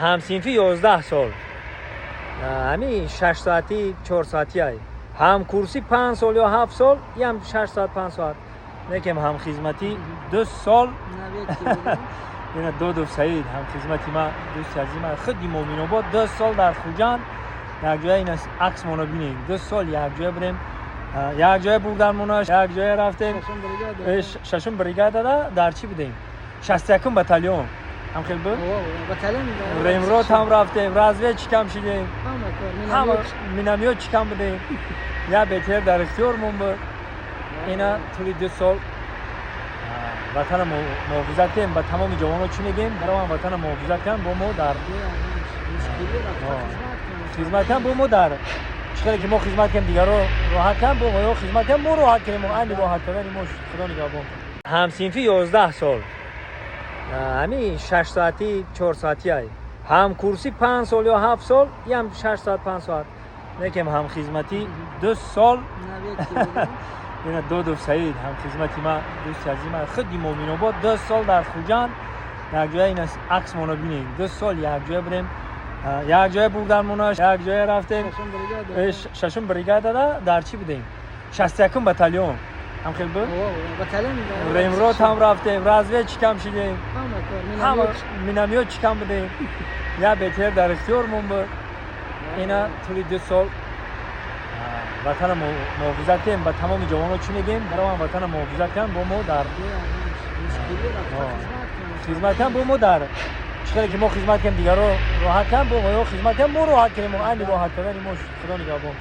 همسینفی 11 سال همین 6 ساعتی 4 ساعتی های هم کورسی 5 سال یا 7 سال یا هم 6 ساعت 5 ساعت لیکن هم خدمتی 2 سال اینا دو سعید هم خدمتی ما دوست عزیز ما خودی مومن آباد 2 سال در خوجان یک جای این عکس مونو بینیم 2 سال یک جای بریم یک جای بردن موناش یک جای رفتیم ششم بریگاد در چی بودیم 61 بتالون هم خیلی بود ریمروت هم رفتیم رازوی چیکم شدیم همه مینامیو چیکم بودیم یا بهتر در اختیارمون بود اینا طولی 2 سال وطن محافظت کنیم با تمام جوانو چی میگیم برای من وطن محافظت کنیم با ما در خدمت کنیم با ما در چقدر که ما خدمت کنیم دیگر رو راحت کنیم با ما خدمت کنیم ما راحت کنیم ما راحت کنیم ما خدا نگهبان همسینفی 11 سال همین 6 ساعتی 4 ساعتی های هم کورسی 5 سال یا 7 سال یا هم 6 ساعت 5 ساعت لیکن هم خدمتی 2 سال اینا دو سعید هم خدمتی ما دوست عزیز ما خودی مومن آباد 2 سال در خوجان یک جای این عکس مونو بینیم 2 سال یک جای بریم یک جای بردن موناش یک جای رفتیم ششم بریگاد در چی بودیم 61 بتالون هم خیلی بود ریمروت هم رفتیم رازوی چیکم شدیم همه مینامیو چیکم بودیم یا بهتر در اختیارمون بود اینا طولی 2 سال وطن محافظت کنیم با تمام جوانو چی میگیم برای من وطن محافظت کنیم با ما در خدمت کنیم با ما در چقدر که ما خدمت کنیم دیگر رو راحت کنیم با ما خدمت کنیم ما راحت کنیم ما راحت کنیم ما خدا نگهبان